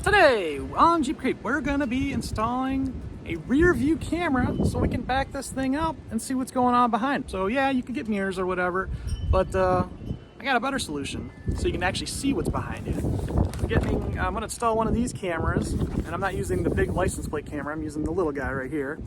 Today on Jeep Creep, we're gonna be installing a rear view camera so we can back this thing up and see what's going on behind. So yeah, you can get mirrors or whatever, but I got a better solution so you can actually see what's behind you. I'm gonna install one of these cameras, and I'm not using the big license plate camera, I'm using the little guy right here.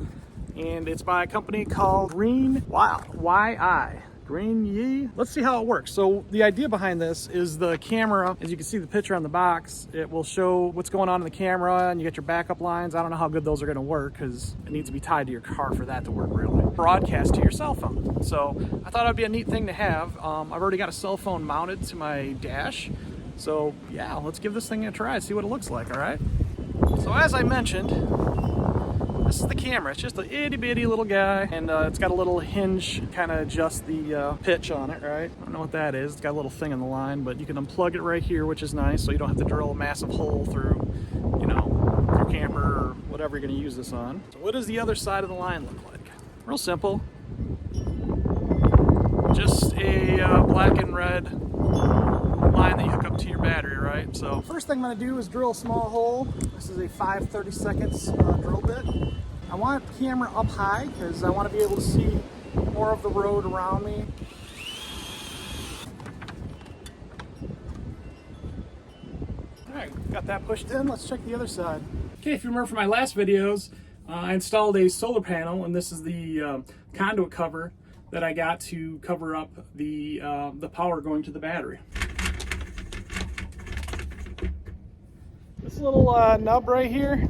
And it's by a company called Green YI. Green Yi. Let's see how it works. So the idea behind this is the camera, as you can see the picture on the box, it will show what's going on in the camera, and you get your backup lines. I don't know how good those are going to work because it needs to be tied to your car for that to work really. Broadcast to your cell phone. So I thought it'd be a neat thing to have. I've already got a cell phone mounted to my dash. So yeah, let's give this thing a try, see what it looks like, all right? So as I mentioned, this is the camera. It's just a itty bitty little guy, and it's got a little hinge, kind of adjust the pitch on it, right? I don't know what that is. It's got a little thing on the line, but you can unplug it right here, which is nice, so you don't have to drill a massive hole through, you know, your camper or whatever you're going to use this on. So what does the other side of the line look like? Real simple. Just a black and red line that you hook up to your battery, right? So first thing I'm going to do is drill a small hole. This is a 5/32 drill bit. I want the camera up high because I want to be able to see more of the road around me. Alright, got that pushed in. Let's check the other side. Okay, if you remember from my last videos, I installed a solar panel, and this is the conduit cover that I got to cover up the power going to the battery. This little nub right here,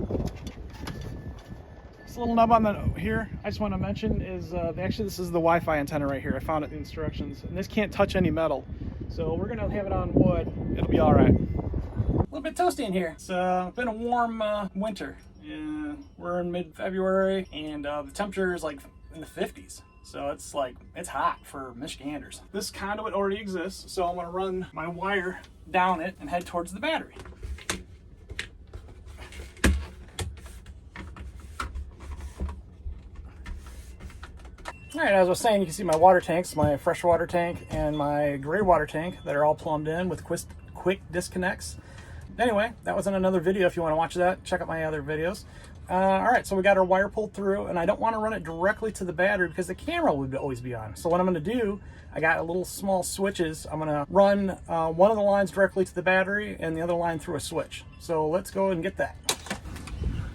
this little nub on the here, I just want to mention is actually this is the Wi-Fi antenna right here. I found it in the instructions, and this can't touch any metal, so we're gonna have it on wood. It'll be all right. A little bit toasty in here. It's been a warm winter. We're in mid-February, and the temperature is like in the 50s. So it's hot for Michiganders. This conduit already exists, so I'm gonna run my wire down it and head towards the battery. All right, as I was saying, you can see my water tanks, my freshwater tank and my gray water tank that are all plumbed in with quick disconnects. Anyway, that was in another video. If you want to watch that, check out my other videos. All right, so we got our wire pulled through, and I don't want to run it directly to the battery because the camera would always be on. So what I'm going to do, I got a little small switches. I'm going to run one of the lines directly to the battery and the other line through a switch. So let's go and get that.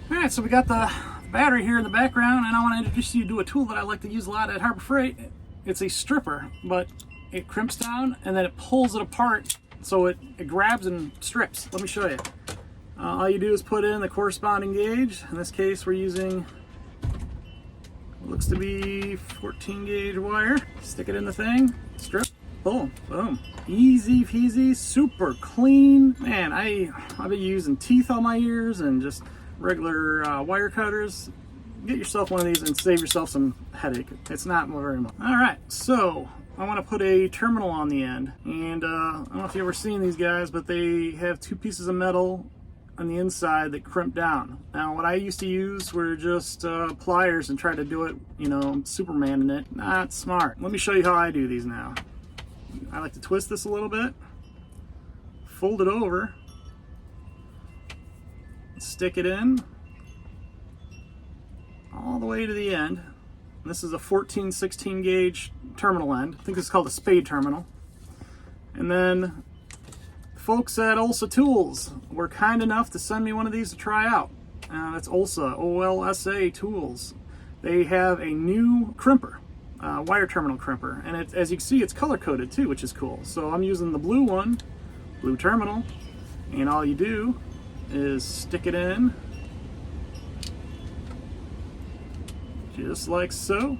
All right, so we got the battery here in the background, and I want to introduce you to a tool that I like to use a lot at Harbor Freight. It's a stripper, but it crimps down and then it pulls it apart, so it grabs and strips. Let me show you. All you do is put in the corresponding gauge. In this case, we're using what looks to be 14 gauge wire. Stick it in the thing, strip, boom, boom. Easy peasy, super clean. Man, I've been using teeth on my ears and just regular wire cutters. Get yourself one of these and save yourself some headache. It's not very much. All right, so I want to put a terminal on the end, and I don't know if you've ever seen these guys, but they have two pieces of metal on the inside that crimp down. Now, what I used to use were just pliers and try to do it, you know, Superman in it. Not smart. Let me show you how I do these now. I like to twist this a little bit, fold it over, stick it in all the way to the end. This is a 14/16 gauge terminal end. I think this is called a spade terminal. And then folks at OlsaTools were kind enough to send me one of these to try out. That's Olsa, O-L-S-A Tools. They have a new crimper, wire terminal crimper, and as you can see, it's color coded too, which is cool. So I'm using the blue one, blue terminal, and all you do is stick it in just like so,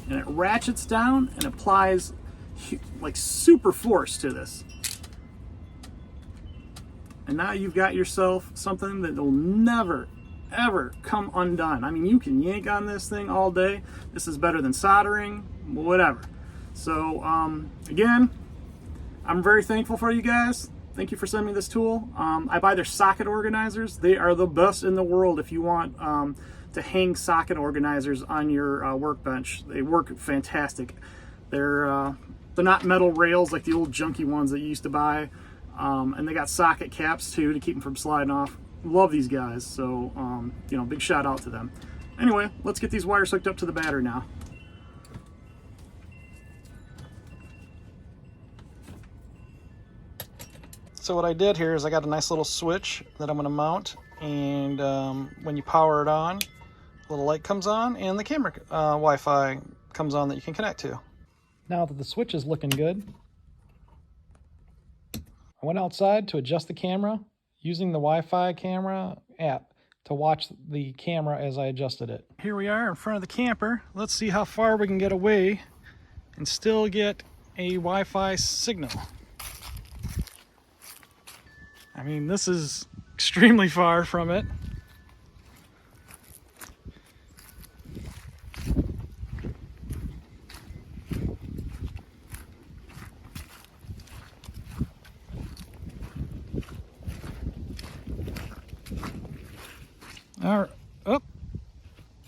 and it ratchets down and applies like super force to this, and now you've got yourself something that will never ever come undone. I mean, you can yank on this thing all day. This is better than soldering, whatever. So again, I'm very thankful for you guys. Thank you for sending me this tool. I buy their socket organizers. They are the best in the world if you want to hang socket organizers on your workbench. They work fantastic. They're not metal rails like the old junky ones that you used to buy. And they got socket caps too to keep them from sliding off. Love these guys, so you know, big shout out to them. Anyway, let's get these wires hooked up to the battery now. So what I did here is I got a nice little switch that I'm going to mount, and when you power it on, a little light comes on and the camera Wi-Fi comes on that you can connect to. Now that the switch is looking good, I went outside to adjust the camera using the Wi-Fi camera app to watch the camera as I adjusted it. Here we are in front of the camper. Let's see how far we can get away and still get a Wi-Fi signal. I mean, this is extremely far from it. All right. Oh,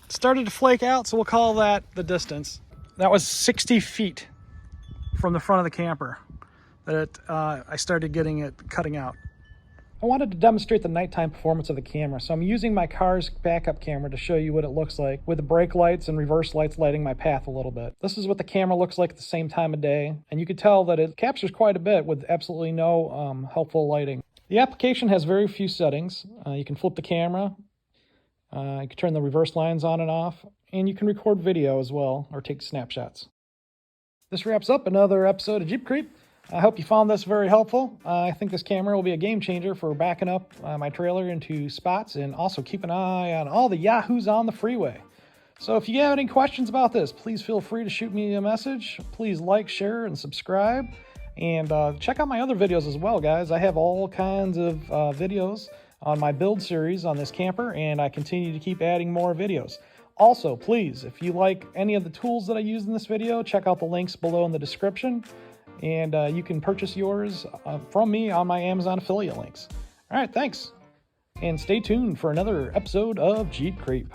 started to flake out, so we'll call that the distance. That was 60 feet from the front of the camper that I started getting it cutting out. I wanted to demonstrate the nighttime performance of the camera, so I'm using my car's backup camera to show you what it looks like with the brake lights and reverse lights lighting my path a little bit. This is what the camera looks like at the same time of day, and you can tell that it captures quite a bit with absolutely no helpful lighting. The application has very few settings. You can flip the camera, you can turn the reverse lines on and off, and you can record video as well, or take snapshots. This wraps up another episode of Jeep Creep. I hope you found this very helpful. I think this camera will be a game changer for backing up my trailer into spots, and also keep an eye on all the yahoos on the freeway. So if you have any questions about this, please feel free to shoot me a message. Please like, share, and subscribe. And check out my other videos as well, guys. I have all kinds of videos on my build series on this camper, and I continue to keep adding more videos. Also, please, if you like any of the tools that I used in this video, check out the links below in the description. And you can purchase yours from me on my Amazon affiliate links. All right, thanks. And stay tuned for another episode of Jeep Creep.